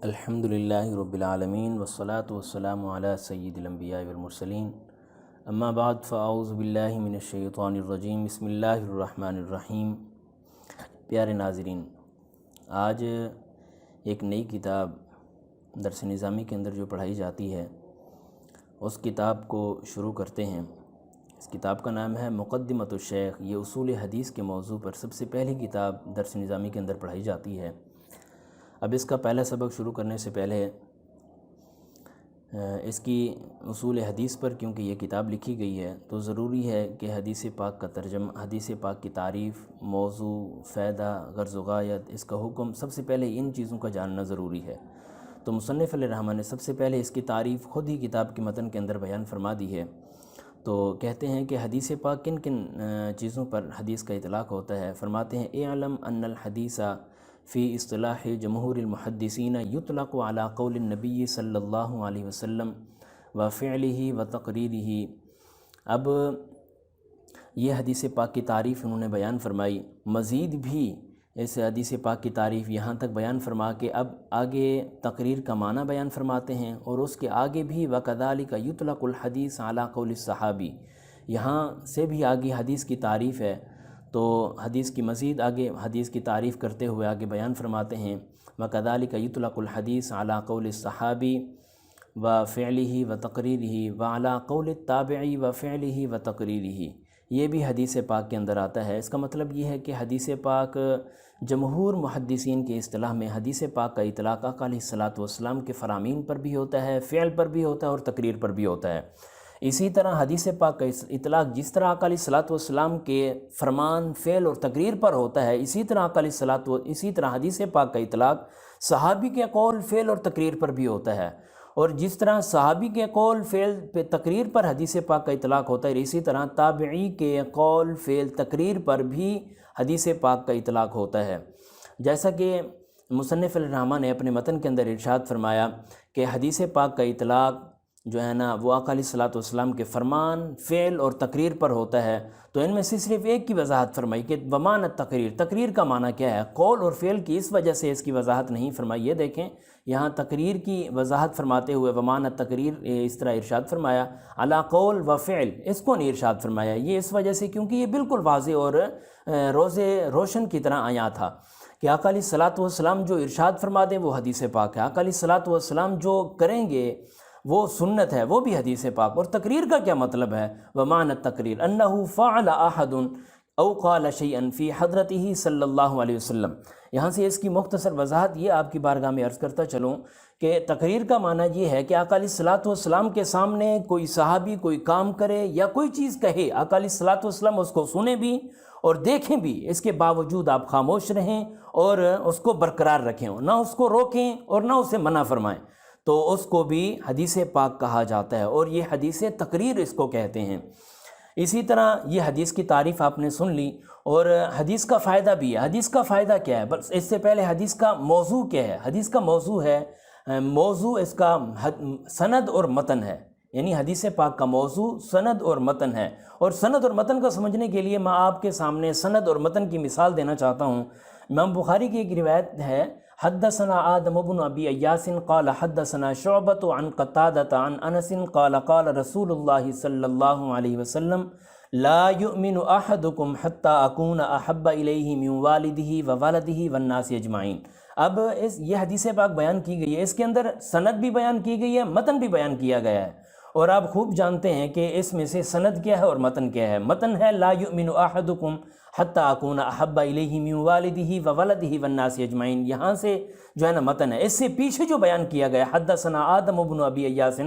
الحمد للہ رب العالمین والصلاة والسلام علی سید الانبیاء والمرسلین اما بعد فاعوذ باللہ من الشیطان الرجیم بسم اللہ الرحمن الرحیم۔ پیارے ناظرین، آج ایک نئی کتاب درس نظامی کے اندر جو پڑھائی جاتی ہے اس کتاب کو شروع کرتے ہیں۔ اس کتاب کا نام ہے مقدمۃ الشیخ۔ یہ اصول حدیث کے موضوع پر سب سے پہلی کتاب درس نظامی کے اندر پڑھائی جاتی ہے۔ اب اس کا پہلا سبق شروع کرنے سے پہلے اس کی اصول حدیث پر کیونکہ یہ کتاب لکھی گئی ہے تو ضروری ہے کہ حدیث پاک کا ترجمہ، حدیث پاک کی تعریف، موضوع، فائدہ، غرض و غایت، اس کا حکم، سب سے پہلے ان چیزوں کا جاننا ضروری ہے۔ تو مصنف علیہ الرحمہ نے سب سے پہلے اس کی تعریف خود ہی کتاب کے متن کے اندر بیان فرما دی ہے۔ تو کہتے ہیں کہ حدیث پاک کن کن چیزوں پر حدیث کا اطلاق ہوتا ہے۔ فرماتے ہیں اعلم ان الحدیث فی اصطلاح جمہور المحدثین یطلق علی قول النبی صلی اللہ علیہ وسلم و فعلہ و تقریرہ۔ اب یہ حدیث پاک کی تعریف انہوں نے بیان فرمائی، مزید بھی اس حدیث پاک کی تعریف یہاں تک بیان فرما کے اب آگے تقریر کا معنی بیان فرماتے ہیں، اور اس کے آگے بھی وَكَذَلِكَ يُطْلَقُ الْحَدِيث عَلَى قَوْلِ الصَّحَابِي، یہاں سے بھی آگے حدیث کی تعریف ہے۔ تو حدیث کی مزید آگے حدیث کی تعریف کرتے ہوئے آگے بیان فرماتے ہیں وَكَذَلِكَ يُطْلَقُ الْحَدِيث عَلَى قَوْلِ الصَّحَابِي وَفِعْلِهِ وَتَقْرِيرِهِ وَعَلَى قَوْلِ التَّابِعِ وَفِعْلِهِ وَتَقْرِيرِهِ۔ یہ بھی حدیث پاک کے اندر آتا ہے۔ اس کا مطلب یہ ہے کہ حدیث پاک جمہور محدثین کے اصطلاح میں حدیث پاک کا اطلاق آقا علیہ الصلاۃ والسلام کے فرامین پر بھی ہوتا ہے، فعل پر بھی ہوتا ہے اور تقریر پر بھی ہوتا ہے۔ اسی طرح حدیث پاک کا اطلاق جس طرح آقا علیہ الصلاۃ والسلام کے فرمان، فعل اور تقریر پر ہوتا ہے، اسی طرح حدیث پاک کا اطلاق صحابی کے قول، فعل اور تقریر پر بھی ہوتا ہے۔ اور جس طرح صحابی کے قول، فعل، تقریر پر حدیث پاک کا اطلاق ہوتا ہے، اسی طرح تابعی کے قول، فعل، تقریر پر بھی حدیث پاک کا اطلاق ہوتا ہے۔ جیسا کہ مصنف علیہ الرحمہ نے اپنے متن کے اندر ارشاد فرمایا کہ حدیث پاک کا اطلاق جو ہے نا وہ آقا علیہ الصلاۃ والسلام کے فرمان، فعل اور تقریر پر ہوتا ہے۔ تو ان میں سے صرف ایک کی وضاحت فرمائی کہ ومعنی تقریر، تقریر کا معنی کیا ہے، قول اور فعل کی، اس وجہ سے اس کی وضاحت نہیں فرمائی۔ یہ دیکھیں یہاں تقریر کی وضاحت فرماتے ہوئے ومعنی تقریر اس طرح ارشاد فرمایا، علی قول و فعل، اس کو نہیں ارشاد فرمایا۔ یہ اس وجہ سے کیونکہ یہ بالکل واضح اور روشن کی طرح آیا تھا کہ آقا علیہ الصلاۃ والسلام جو ارشاد فرما دیں وہ حدیث پاک ہے، آقا علیہ الصلاۃ والسلام جو کریں گے وہ سنت ہے، وہ بھی حدیث پاک۔ اور تقریر کا کیا مطلب ہے؟ ومعنی التقریر انہ فعل احد او قال شیئا فی حضرتہ صلی اللہ علیہ وسلم۔ یہاں سے اس کی مختصر وضاحت یہ آپ کی بارگاہ میں عرض کرتا چلوں کہ تقریر کا معنی یہ ہے کہ آقا علیہ الصلاۃ والسلام کے سامنے کوئی صحابی کوئی کام کرے یا کوئی چیز کہے، آقا علیہ الصلاۃ والسلام اس کو سنیں بھی اور دیکھیں بھی، اس کے باوجود آپ خاموش رہیں اور اس کو برقرار رکھیں، نہ اس کو روکیں اور نہ اسے منع فرمائیں، تو اس کو بھی حدیث پاک کہا جاتا ہے، اور یہ حدیث تقریر اس کو کہتے ہیں۔ اسی طرح یہ حدیث کی تعریف آپ نے سن لی، اور حدیث کا فائدہ بھی ہے۔ حدیث کا فائدہ کیا ہے؟ بس اس سے پہلے حدیث کا موضوع کیا ہے؟ حدیث کا موضوع ہے، موضوع اس کا سند اور متن ہے، یعنی حدیث پاک کا موضوع سند اور متن ہے۔ اور سند اور متن کو سمجھنے کے لیے میں آپ کے سامنے سند اور متن کی مثال دینا چاہتا ہوں۔ امام بخاری کی ایک روایت ہے، حدثنا آدم بن ابی ایاس قال حدثنا شعبۃ عن قتادۃ عن انس قال قال رسول اللہ صلی اللہ علیہ وسلم لا یؤمن احدکم حتی اکون احب الیہ من والدہ وولدہ والناس اجمعین۔ اب یہ حدیث پاک بیان کی گئی ہے، اس کے اندر سند بھی بیان کی گئی ہے، متن بھی بیان کیا گیا ہے، اور آپ خوب جانتے ہیں کہ اس میں سے سند کیا ہے اور متن کیا ہے۔ متن ہے لا یؤمن احدکم حتی اکون احب الیہ من والدہ وولدہ والناس اجمعین، یہاں سے جو ہے نا متن ہے۔ اس سے پیچھے جو بیان کیا گیا حدثنا آدم بن ابی ایاس،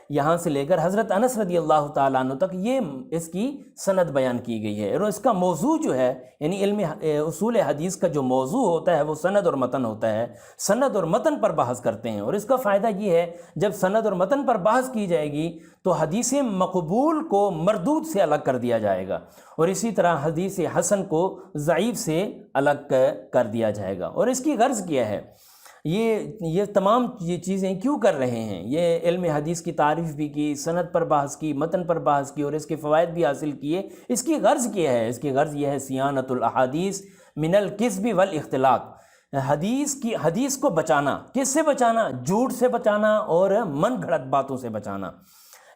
یہاں سے لے کر حضرت انس رضی اللہ تعالیٰ عنہ تک یہ اس کی سند بیان کی گئی ہے، اور اس کا موضوع جو ہے یعنی علم اصول حدیث کا جو موضوع ہوتا ہے وہ سند اور متن ہوتا ہے۔ سند اور متن پر بحث کرتے ہیں، اور اس کا فائدہ یہ ہے جب سند اور متن پر بحث کی جائے گی تو حدیث مقبول کو مردود سے الگ کر دیا جائے گا، اور اسی طرح حدیث حسن کو ضعیف سے الگ کر دیا جائے گا۔ اور اس کی غرض کیا ہے؟ یہ تمام یہ چیزیں کیوں کر رہے ہیں؟ یہ علم حدیث کی تعریف بھی کی، سند پر بحث کی، متن پر بحث کی، اور اس کے فوائد بھی حاصل کیے۔ اس کی غرض کیا ہے؟ اس کی غرض یہ ہے سیانت الاحادیث من الکذب والاختلاق، حدیث کو بچانا، کس سے بچانا؟ جھوٹ سے بچانا اور من گھڑت باتوں سے بچانا،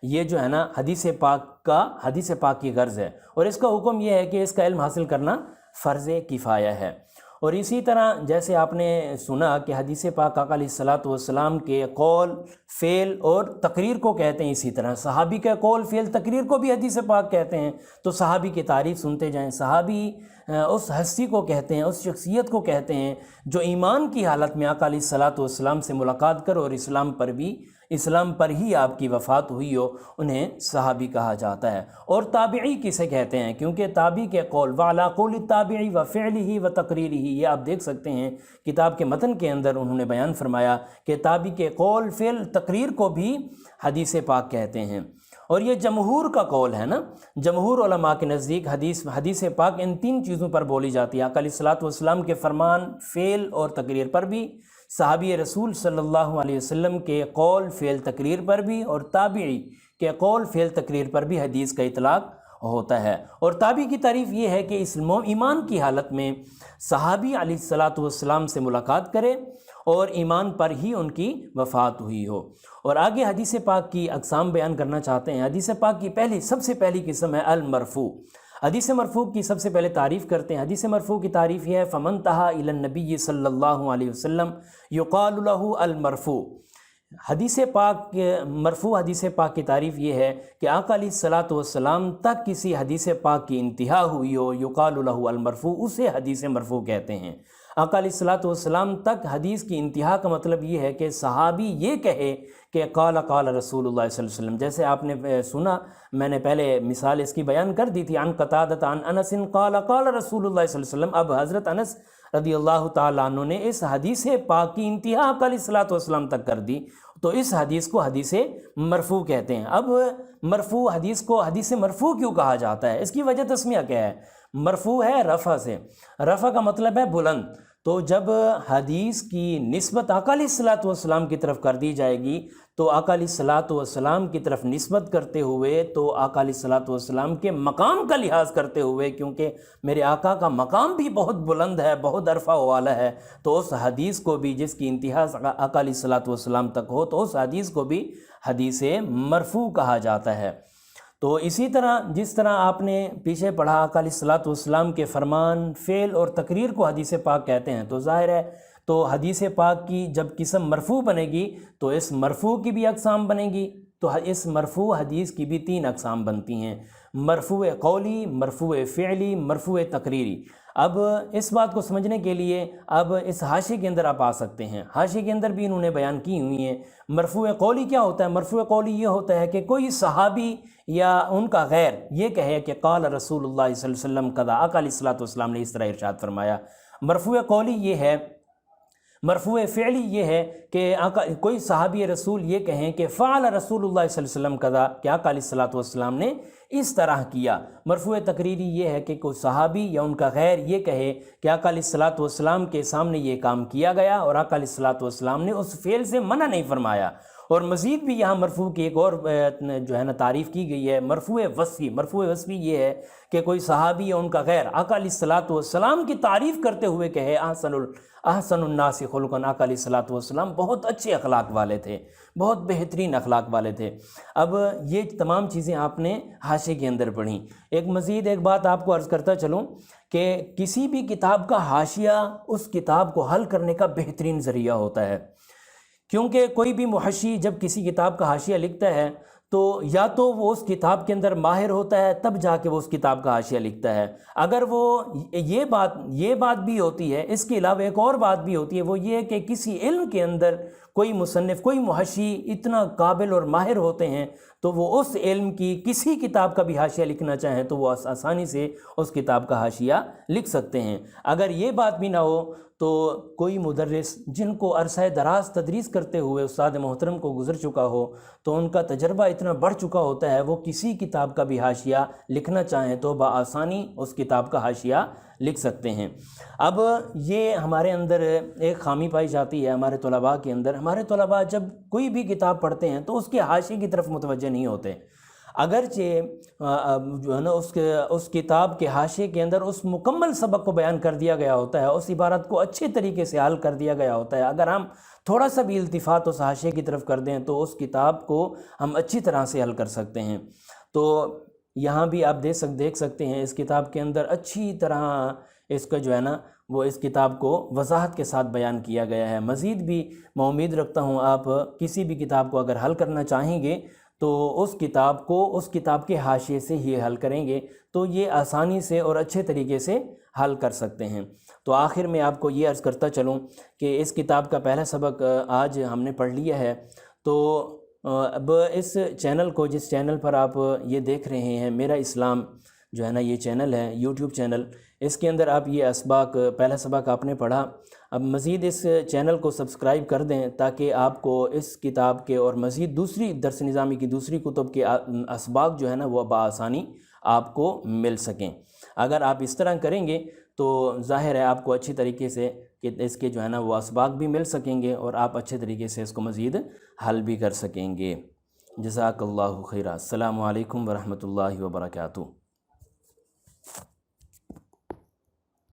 یہ جو ہے نا حدیث پاک کی غرض ہے، اور اس کا حکم یہ ہے کہ اس کا علم حاصل کرنا فرض کفایہ ہے۔ اور اسی طرح جیسے آپ نے سنا کہ حدیث پاک آقا علیہ الصلوۃ والسلام کے قول، فعل اور تقریر کو کہتے ہیں، اسی طرح صحابی کے قول، فعل، تقریر کو بھی حدیث پاک کہتے ہیں۔ تو صحابی کی تعریف سنتے جائیں، صحابی اس ہستی کو کہتے ہیں، اس شخصیت کو کہتے ہیں جو ایمان کی حالت میں آقا علیہ الصلوۃ والسلام سے ملاقات کرو اور اسلام پر ہی آپ کی وفات ہوئی ہو، انہیں صحابی کہا جاتا ہے۔ اور تابعی کسے کہتے ہیں؟ کیونکہ تابعی کے قول وعلی قول التابعی وفعلہ وتقریرہ، یہ آپ دیکھ سکتے ہیں کتاب کے متن کے اندر انہوں نے بیان فرمایا کہ تابعی کے قول، فعل، تقریر کو بھی حدیث پاک کہتے ہیں۔ اور یہ جمہور کا قول ہے نا، جمہور علماء کے نزدیک حدیث پاک ان تین چیزوں پر بولی جاتی ہے، آقا علیہ الصلوۃ والسلام کے فرمان، فعل اور تقریر پر بھی، صحابی رسول صلی اللہ علیہ وسلم کے قول، فعل، تقریر پر بھی، اور تابعی کے قول، فعل، تقریر پر بھی حدیث کا اطلاق ہوتا ہے۔ اور تابعی کی تعریف یہ ہے کہ اس ایمان کی حالت میں صحابی علیہ الصلوۃ والسلام سے ملاقات کرے اور ایمان پر ہی ان کی وفات ہوئی ہو۔ اور آگے حدیث پاک کی اقسام بیان کرنا چاہتے ہیں۔ حدیث پاک کی سب سے پہلی قسم ہے المرفوع۔ حدیث مرفوع کی سب سے پہلے تعریف کرتے ہیں۔ حدیث مرفوع کی تعریف یہ ہے فمن تہا الی النبی صلی اللہ علیہ وسلم یقال لہ المرفوع۔ حدیث پاک مرفوع حدیث پاک کی تعریف یہ ہے کہ آقا علیہ الصلوۃ والسلام تک کسی حدیث پاک کی انتہا ہوئی ہو، یقال لہ المرفوع، اسے حدیث مرفوع کہتے ہیں۔ آقا علیہ الصلوۃ والسلام تک حدیث کی انتہا کا مطلب یہ ہے کہ صحابی یہ کہے کہ قال رسول اللہ صلی اللہ علیہ وسلم، جیسے آپ نے سنا، میں نے پہلے مثال اس کی بیان کر دی تھی، عن قتادہ عن انس قال رسول اللہ صلی اللہ علیہ وسلم۔ اب حضرت انس رضی اللہ تعالیٰ عنہ نے اس حدیث پاک کی انتہا آقا علیہ الصلوۃ والسلام تک کر دی، تو اس حدیث کو حدیث مرفوع کہتے ہیں۔ اب مرفوع حدیث کو حدیث مرفوع کیوں کہا جاتا ہے؟ اس کی وجہ تسمیہ کیا ہے؟ مرفوع ہے رفع سے، رفع کا مطلب ہے بلند، تو جب حدیث کی نسبت آقا علیہ الصلوۃ والسلام کی طرف کر دی جائے گی تو آقا علیہ الصلوۃ والسلام کی طرف نسبت کرتے ہوئے، تو آقا علیہ الصلوۃ والسلام کے مقام کا لحاظ کرتے ہوئے، کیونکہ میرے آقا کا مقام بھی بہت بلند ہے، بہت عرفہ والا ہے، تو اس حدیث کو بھی جس کی انتہا آقا علیہ الصلوۃ والسلام تک ہو، تو اس حدیث کو بھی حدیث مرفوع کہا جاتا ہے۔ تو اسی طرح جس طرح آپ نے پیچھے پڑھا آقا علیہ الصلوۃ والسلام کے فرمان، فعل اور تقریر کو حدیث پاک کہتے ہیں، تو ظاہر ہے تو حدیث پاک کی جب قسم مرفوع بنے گی تو اس مرفوع کی بھی اقسام بنے گی، تو اس مرفوع حدیث کی بھی 3 اقسام بنتی ہیں، مرفوع قولی، مرفوع فعلی، مرفوع تقریری۔ اب اس بات کو سمجھنے کے لیے اب اس حاشیے کے اندر آپ آ سکتے ہیں، حاشیے کے اندر بھی انہوں نے بیان کی ہوئی ہیں۔ مرفوع قولی کیا ہوتا ہے؟ مرفوع قولی یہ ہوتا ہے کہ کوئی صحابی یا ان کا غیر یہ کہے کہ قال رسول اللہ صلی اللہ علیہ وسلم کذا، آقا علیہ الصلوۃ والسلام نے اس طرح ارشاد فرمایا۔ مرفوع قولی یہ ہے، مرفوع فعلی یہ ہے کہ کوئی صحابی رسول یہ کہیں کہ فعل رسول اللہ صلی اللہ علیہ وسلم کذا، کہ آقا علیہ الصلوۃ والسلام نے اس طرح کیا۔ مرفوع تقریری یہ ہے کہ کوئی صحابی یا ان کا غیر یہ کہے کہ آقا علیہ الصلوۃ والسلام کے سامنے یہ کام کیا گیا اور آقا علیہ الصلوۃ والسلام نے اس فعل سے منع نہیں فرمایا۔ اور مزید بھی یہاں مرفوع کی ایک اور جو ہے نا تعریف کی گئی ہے، مرفوع وصفی۔ مرفوع وصفی یہ ہے کہ کوئی صحابی یا ان کا غیر آقا علیہ الصلوۃ والسلام کی تعریف کرتے ہوئے کہے احسن الناس خلقا، آقا علیہ الصلوۃ والسلام بہت اچھے اخلاق والے تھے، بہت بہترین اخلاق والے تھے۔ اب یہ تمام چیزیں آپ نے حاشیے کے اندر پڑھیں۔ مزید ایک بات آپ کو عرض کرتا چلوں کہ کسی بھی کتاب کا حاشیہ اس کتاب کو حل کرنے کا بہترین ذریعہ ہوتا ہے، کیونکہ کوئی بھی محشی جب کسی کتاب کا حاشیہ لکھتا ہے تو یا تو وہ اس کتاب کے اندر ماہر ہوتا ہے، تب جا کے وہ اس کتاب کا حاشیہ لکھتا ہے۔ اگر وہ یہ بات بھی ہوتی ہے، اس کے علاوہ ایک اور بات بھی ہوتی ہے، وہ یہ ہے کہ کسی علم کے اندر کوئی مصنف، کوئی محشی اتنا قابل اور ماہر ہوتے ہیں تو وہ اس علم کی کسی کتاب کا بھی حاشیہ لکھنا چاہیں تو وہ آسانی سے اس کتاب کا حاشیہ لکھ سکتے ہیں۔ اگر یہ بات بھی نہ ہو تو کوئی مدرس جن کو عرصہ دراز تدریس کرتے ہوئے استاد محترم کو گزر چکا ہو تو ان کا تجربہ اتنا بڑھ چکا ہوتا ہے، وہ کسی کتاب کا بھی حاشیہ لکھنا چاہیں تو بآسانی اس کتاب کا حاشیہ لکھ سکتے ہیں۔ اب یہ ہمارے اندر ایک خامی پائی جاتی ہے ہمارے طلباء کے اندر۔ ہمارے طلباء جب کوئی بھی کتاب پڑھتے ہیں تو اس کے حاشیے کی طرف متوجہ نہیں ہوتے۔ اگرچہ جو ہے نا اس کتاب کے حاشیے کے اندر اس مکمل سبق کو بیان کر دیا گیا ہوتا ہے، اس عبارت کو اچھے طریقے سے حل کر دیا گیا ہوتا ہے، اگر ہم تھوڑا سا بھی التفات اس حاشیے کی طرف کر دیں تو اس کتاب کو ہم اچھی طرح سے حل کر سکتے ہیں۔ تو یہاں بھی آپ دیکھ سکتے ہیں اس کتاب کے اندر اچھی طرح اس کا جو ہے نا وہ اس کتاب کو وضاحت کے ساتھ بیان کیا گیا ہے۔ مزید بھی میں امید رکھتا ہوں آپ کسی بھی کتاب کو اگر حل کرنا چاہیں گے تو اس کتاب کے حاشیے سے ہی حل کریں گے تو یہ آسانی سے اور اچھے طریقے سے حل کر سکتے ہیں۔ تو آخر میں آپ کو یہ عرض کرتا چلوں کہ اس کتاب کا پہلا سبق آج ہم نے پڑھ لیا ہے۔ تو اب اس چینل کو، جس چینل پر آپ یہ دیکھ رہے ہیں میرا اسلام جو ہے نا یہ چینل ہے، یوٹیوب چینل، اس کے اندر آپ یہ پہلا سبق آپ نے پڑھا، اب مزید اس چینل کو سبسکرائب کر دیں تاکہ آپ کو اس کتاب کے اور مزید دوسری درس نظامی کی دوسری کتب کے اسباق جو ہے نا وہ بآسانی آپ کو مل سکیں۔ اگر آپ اس طرح کریں گے تو ظاہر ہے آپ کو اچھی طریقے سے کہ اس کے جو ہے نا وہ اسباق بھی مل سکیں گے اور آپ اچھے طریقے سے اس کو مزید حل بھی کر سکیں گے۔ جزاک اللہ خیرہ۔ السلام علیکم ورحمۃ اللہ وبرکاتہ۔